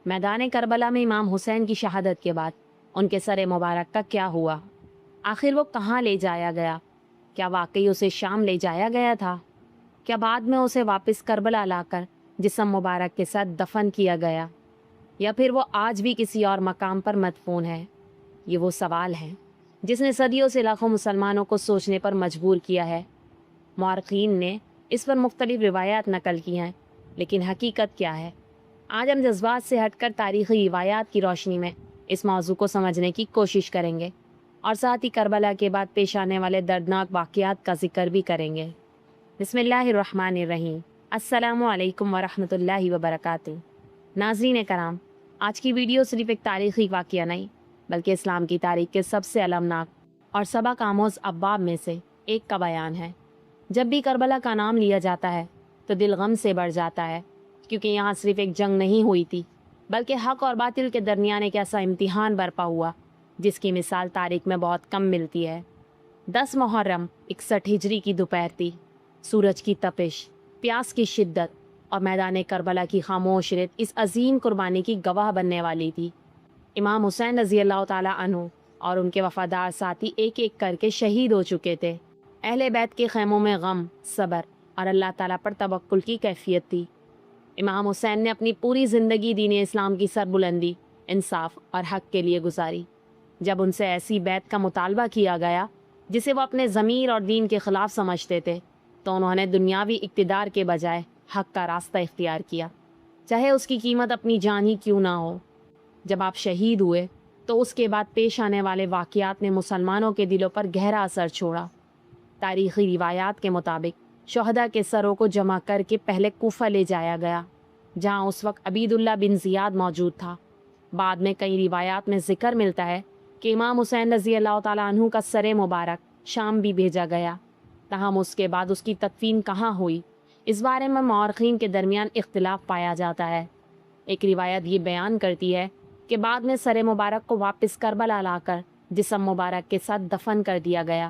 میدان کربلا میں امام حسین کی شہادت کے بعد ان کے سر مبارک کا کیا ہوا؟ آخر وہ کہاں لے جایا گیا؟ کیا واقعی اسے شام لے جایا گیا تھا؟ کیا بعد میں اسے واپس کربلا لا کر جسم مبارک کے ساتھ دفن کیا گیا؟ یا پھر وہ آج بھی کسی اور مقام پر مدفون ہے؟ یہ وہ سوال ہے جس نے صدیوں سے لاکھوں مسلمانوں کو سوچنے پر مجبور کیا ہے۔ مورخین نے اس پر مختلف روایات نقل کی ہیں، لیکن حقیقت کیا ہے؟ آج ہم جذبات سے ہٹ کر تاریخی روایات کی روشنی میں اس موضوع کو سمجھنے کی کوشش کریں گے، اور ساتھ ہی کربلا کے بعد پیش آنے والے دردناک واقعات کا ذکر بھی کریں گے۔ بسم اللہ الرحمن الرحیم۔ السلام علیکم ورحمۃ اللہ وبرکاتہ۔ ناظرین کرام، آج کی ویڈیو صرف ایک تاریخی واقعہ نہیں بلکہ اسلام کی تاریخ کے سب سے المناک اور سبق آموز ابواب میں سے ایک کا بیان ہے۔ جب بھی کربلا کا نام لیا جاتا ہے تو دل غم سے بھر جاتا ہے، کیونکہ یہاں صرف ایک جنگ نہیں ہوئی تھی بلکہ حق اور باطل کے درمیان ایک ایسا امتحان برپا ہوا جس کی مثال تاریخ میں بہت کم ملتی ہے۔ 10 محرم 61 ہجری کی دوپہر تھی۔ سورج کی تپش، پیاس کی شدت اور میدان کربلا کی خاموش ریت اس عظیم قربانی کی گواہ بننے والی تھی۔ امام حسین رضی اللہ تعالیٰ عنہ اور ان کے وفادار ساتھی ایک ایک کر کے شہید ہو چکے تھے۔ اہل بیت کے خیموں میں غم، صبر اور اللہ تعالیٰ پر توکل کی کیفیت تھی۔ امام حسین نے اپنی پوری زندگی دین اسلام کی سربلندی، انصاف اور حق کے لیے گزاری۔ جب ان سے ایسی بیت کا مطالبہ کیا گیا جسے وہ اپنے ضمیر اور دین کے خلاف سمجھتے تھے تو انہوں نے دنیاوی اقتدار کے بجائے حق کا راستہ اختیار کیا، چاہے اس کی قیمت اپنی جان ہی کیوں نہ ہو۔ جب آپ شہید ہوئے تو اس کے بعد پیش آنے والے واقعات نے مسلمانوں کے دلوں پر گہرا اثر چھوڑا۔ تاریخی روایات کے مطابق شہداء کے سروں کو جمع کر کے پہلے کوفہ لے جایا گیا، جہاں اس وقت عبید اللہ بن زیاد موجود تھا۔ بعد میں کئی روایات میں ذکر ملتا ہے کہ امام حسین رضی اللہ تعالیٰ عنہ کا سر مبارک شام بھی بھیجا گیا، تاہم اس کے بعد اس کی تدفین کہاں ہوئی اس بارے میں مورخین کے درمیان اختلاف پایا جاتا ہے۔ ایک روایت یہ بیان کرتی ہے کہ بعد میں سر مبارک کو واپس کربلا لا کر جسم مبارک کے ساتھ دفن کر دیا گیا۔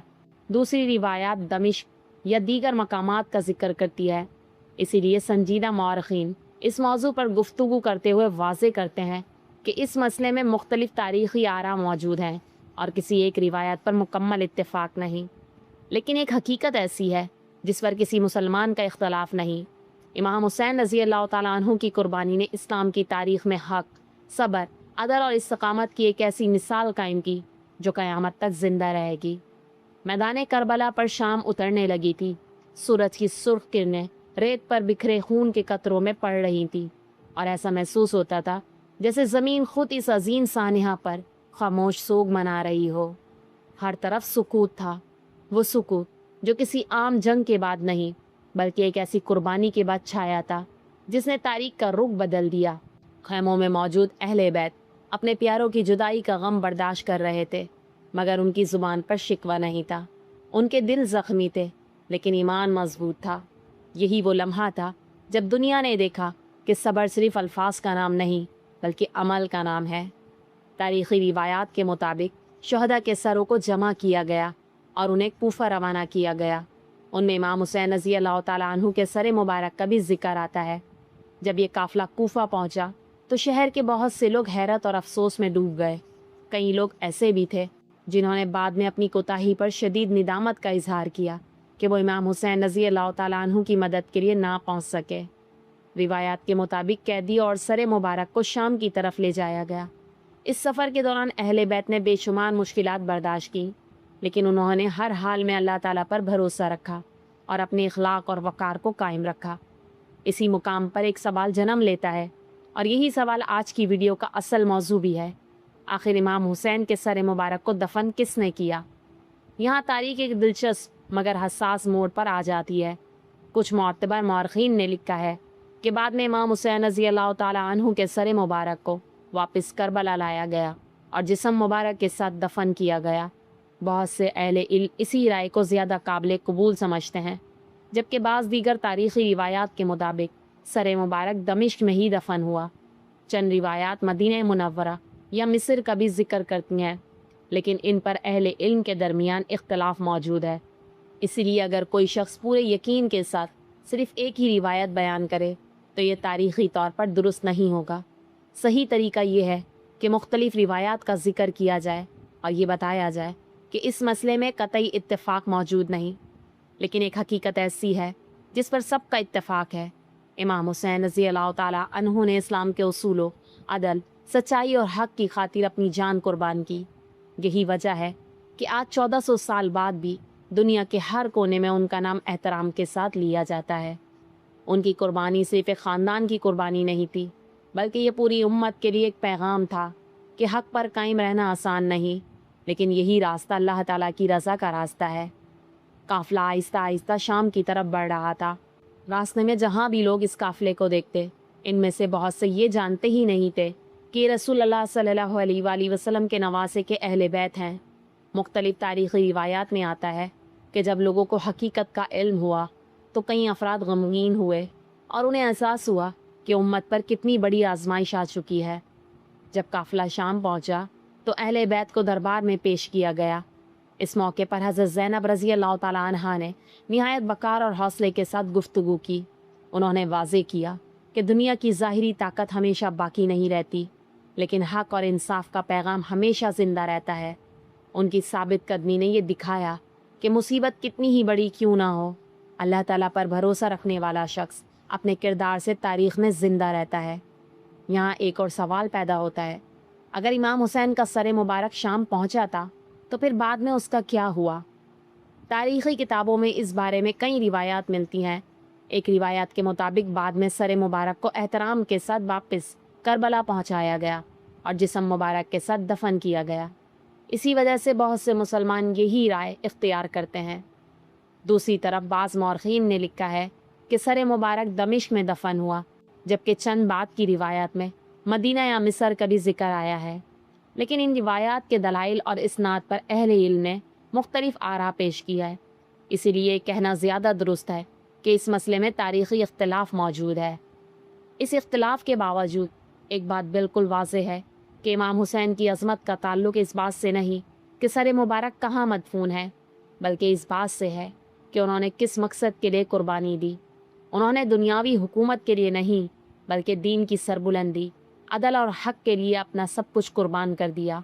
دوسری روایات دمشق یا دیگر مقامات کا ذکر کرتی ہے۔ اسی لیے سنجیدہ مورخین اس موضوع پر گفتگو کرتے ہوئے واضح کرتے ہیں کہ اس مسئلے میں مختلف تاریخی آراء موجود ہیں اور کسی ایک روایت پر مکمل اتفاق نہیں۔ لیکن ایک حقیقت ایسی ہے جس پر کسی مسلمان کا اختلاف نہیں۔ امام حسین رضی اللہ تعالیٰ عنہ کی قربانی نے اسلام کی تاریخ میں حق، صبر، عدل اور استقامت کی ایک ایسی مثال قائم کی جو قیامت تک زندہ رہے گی۔ میدان کربلا پر شام اترنے لگی تھی۔ سورج کی سرخ کرنیں ریت پر بکھرے خون کے قطروں میں پڑ رہی تھیں، اور ایسا محسوس ہوتا تھا جیسے زمین خود اس عظیم سانحہ پر خاموش سوگ منا رہی ہو۔ ہر طرف سکوت تھا، وہ سکوت جو کسی عام جنگ کے بعد نہیں بلکہ ایک ایسی قربانی کے بعد چھایا تھا جس نے تاریخ کا رخ بدل دیا۔ خیموں میں موجود اہل بیت اپنے پیاروں کی جدائی کا غم برداشت کر رہے تھے، مگر ان کی زبان پر شکوہ نہیں تھا۔ ان کے دل زخمی تھے لیکن ایمان مضبوط تھا۔ یہی وہ لمحہ تھا جب دنیا نے دیکھا کہ صبر صرف الفاظ کا نام نہیں بلکہ عمل کا نام ہے۔ تاریخی روایات کے مطابق شہداء کے سروں کو جمع کیا گیا اور انہیں کوفہ روانہ کیا گیا۔ ان میں امام حسین رضی اللہ تعالیٰ عنہ کے سر مبارک کا بھی ذکر آتا ہے۔ جب یہ قافلہ کوفہ پہنچا تو شہر کے بہت سے لوگ حیرت اور افسوس میں ڈوب گئے۔ کئی لوگ ایسے بھی تھے جنہوں نے بعد میں اپنی کوتاہی پر شدید ندامت کا اظہار کیا کہ وہ امام حسین رضی اللہ تعالیٰ عنہ کی مدد کے لیے نہ پہنچ سکے۔ روایات کے مطابق قیدی اور سر مبارک کو شام کی طرف لے جایا گیا۔ اس سفر کے دوران اہل بیت نے بے شمار مشکلات برداشت کیں، لیکن انہوں نے ہر حال میں اللہ تعالیٰ پر بھروسہ رکھا اور اپنے اخلاق اور وقار کو قائم رکھا۔ اسی مقام پر ایک سوال جنم لیتا ہے، اور یہی سوال آج کی ویڈیو کا اصل موضوع بھی ہے۔ آخر امام حسین کے سر مبارک کو دفن کس نے کیا؟ یہاں تاریخ ایک دلچسپ مگر حساس موڑ پر آ جاتی ہے۔ کچھ معتبر مورخین نے لکھا ہے کہ بعد میں امام حسین رضی اللہ تعالیٰ عنہ کے سر مبارک کو واپس کربلا لایا گیا اور جسم مبارک کے ساتھ دفن کیا گیا۔ بہت سے اہل علم اسی رائے کو زیادہ قابل قبول سمجھتے ہیں، جبکہ بعض دیگر تاریخی روایات کے مطابق سر مبارک دمشق میں ہی دفن ہوا۔ چند روایات مدینہ منورہ یا مصر کا بھی ذکر کرتی ہیں، لیکن ان پر اہل علم کے درمیان اختلاف موجود ہے۔ اسی لیے اگر کوئی شخص پورے یقین کے ساتھ صرف ایک ہی روایت بیان کرے تو یہ تاریخی طور پر درست نہیں ہوگا۔ صحیح طریقہ یہ ہے کہ مختلف روایات کا ذکر کیا جائے اور یہ بتایا جائے کہ اس مسئلے میں قطعی اتفاق موجود نہیں، لیکن ایک حقیقت ایسی ہے جس پر سب کا اتفاق ہے۔ امام حسین رضی اللہ تعالیٰ عنہ نے اسلام کے اصول و عدل، سچائی اور حق کی خاطر اپنی جان قربان کی۔ یہی وجہ ہے کہ آج 1400 سال بعد بھی دنیا کے ہر کونے میں ان کا نام احترام کے ساتھ لیا جاتا ہے۔ ان کی قربانی صرف ایک خاندان کی قربانی نہیں تھی، بلکہ یہ پوری امت کے لیے ایک پیغام تھا کہ حق پر قائم رہنا آسان نہیں، لیکن یہی راستہ اللہ تعالیٰ کی رضا کا راستہ ہے۔ قافلہ آہستہ آہستہ شام کی طرف بڑھ رہا تھا۔ راستے میں جہاں بھی لوگ اس قافلے کو دیکھتے، ان میں سے بہت سے یہ جانتے ہی نہیں تھے کہ رسول اللہ صلی اللہ علیہ وآلہ وسلم کے نواسے کے اہل بیت ہیں۔ مختلف تاریخی روایات میں آتا ہے کہ جب لوگوں کو حقیقت کا علم ہوا تو کئی افراد غمگین ہوئے اور انہیں احساس ہوا کہ امت پر کتنی بڑی آزمائش آ چکی ہے۔ جب قافلہ شام پہنچا تو اہل بیت کو دربار میں پیش کیا گیا۔ اس موقع پر حضرت زینب رضی اللہ تعالیٰ عنہا نے نہایت وقار اور حوصلے کے ساتھ گفتگو کی۔ انہوں نے واضح کیا کہ دنیا کی ظاہری طاقت ہمیشہ باقی نہیں رہتی، لیکن حق اور انصاف کا پیغام ہمیشہ زندہ رہتا ہے۔ ان کی ثابت قدمی نے یہ دکھایا کہ مصیبت کتنی ہی بڑی کیوں نہ ہو، اللہ تعالیٰ پر بھروسہ رکھنے والا شخص اپنے کردار سے تاریخ میں زندہ رہتا ہے۔ یہاں ایک اور سوال پیدا ہوتا ہے، اگر امام حسین کا سر مبارک شام پہنچا تھا تو پھر بعد میں اس کا کیا ہوا؟ تاریخی کتابوں میں اس بارے میں کئی روایات ملتی ہیں۔ ایک روایت کے مطابق بعد میں سر مبارک کو احترام کے ساتھ واپس کربلا پہنچایا گیا اور جسم مبارک کے ساتھ دفن کیا گیا۔ اسی وجہ سے بہت سے مسلمان یہی رائے اختیار کرتے ہیں۔ دوسری طرف بعض مورخین نے لکھا ہے کہ سر مبارک دمشق میں دفن ہوا، جبکہ چند بعد کی روایات میں مدینہ یا مصر کا بھی ذکر آیا ہے۔ لیکن ان روایات کے دلائل اور اسناد پر اہل علم نے مختلف آراء پیش کیا ہے، اسی لیے کہنا زیادہ درست ہے کہ اس مسئلے میں تاریخی اختلاف موجود ہے۔ اس اختلاف کے باوجود ایک بات بالکل واضح ہے کہ امام حسین کی عظمت کا تعلق اس بات سے نہیں کہ سر مبارک کہاں مدفون ہے، بلکہ اس بات سے ہے کہ انہوں نے کس مقصد کے لیے قربانی دی۔ انہوں نے دنیاوی حکومت کے لیے نہیں، بلکہ دین کی سربلندی، عدل اور حق کے لیے اپنا سب کچھ قربان کر دیا۔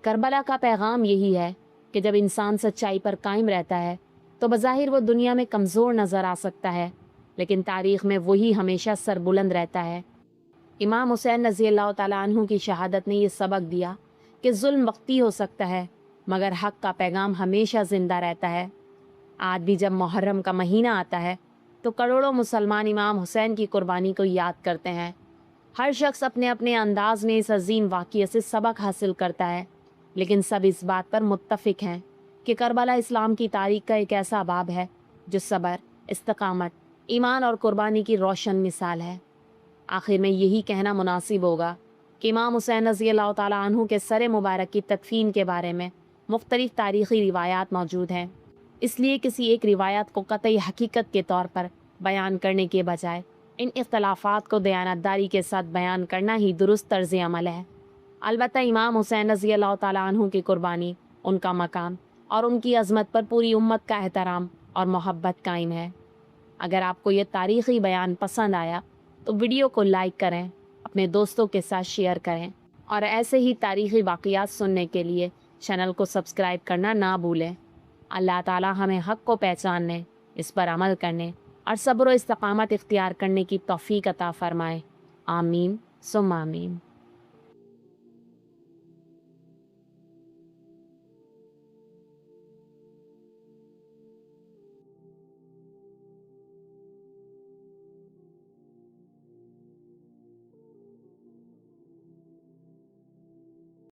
کربلا کا پیغام یہی ہے کہ جب انسان سچائی پر قائم رہتا ہے تو بظاہر وہ دنیا میں کمزور نظر آ سکتا ہے، لیکن تاریخ میں وہی ہمیشہ سربلند رہتا ہے۔ امام حسین رضی اللہ تعالیٰ عنہ کی شہادت نے یہ سبق دیا کہ ظلم وقتی ہو سکتا ہے، مگر حق کا پیغام ہمیشہ زندہ رہتا ہے۔ آج بھی جب محرم کا مہینہ آتا ہے تو کروڑوں مسلمان امام حسین کی قربانی کو یاد کرتے ہیں۔ ہر شخص اپنے اپنے انداز میں اس عظیم واقعے سے سبق حاصل کرتا ہے، لیکن سب اس بات پر متفق ہیں کہ کربلا اسلام کی تاریخ کا ایک ایسا باب ہے جو صبر، استقامت، ایمان اور قربانی کی روشن مثال ہے۔ آخر میں یہی کہنا مناسب ہوگا کہ امام حسین رضی اللہ تعالیٰ عنہ کے سر مبارک کی تدفین کے بارے میں مختلف تاریخی روایات موجود ہیں، اس لیے کسی ایک روایت کو قطعی حقیقت کے طور پر بیان کرنے کے بجائے ان اختلافات کو دیانتداری کے ساتھ بیان کرنا ہی درست طرز عمل ہے۔ البتہ امام حسین رضی اللہ تعالیٰ عنہ کی قربانی، ان کا مقام اور ان کی عظمت پر پوری امت کا احترام اور محبت قائم ہے۔ اگر آپ کو یہ تاریخی بیان پسند آیا تو ویڈیو کو لائک کریں، اپنے دوستوں کے ساتھ شیئر کریں، اور ایسے ہی تاریخی واقعات سننے کے لیے چینل کو سبسکرائب کرنا نہ بھولیں۔ اللہ تعالیٰ ہمیں حق کو پہچاننے، اس پر عمل کرنے اور صبر و استقامت اختیار کرنے کی توفیق عطا فرمائے۔ آمین ثم آمین۔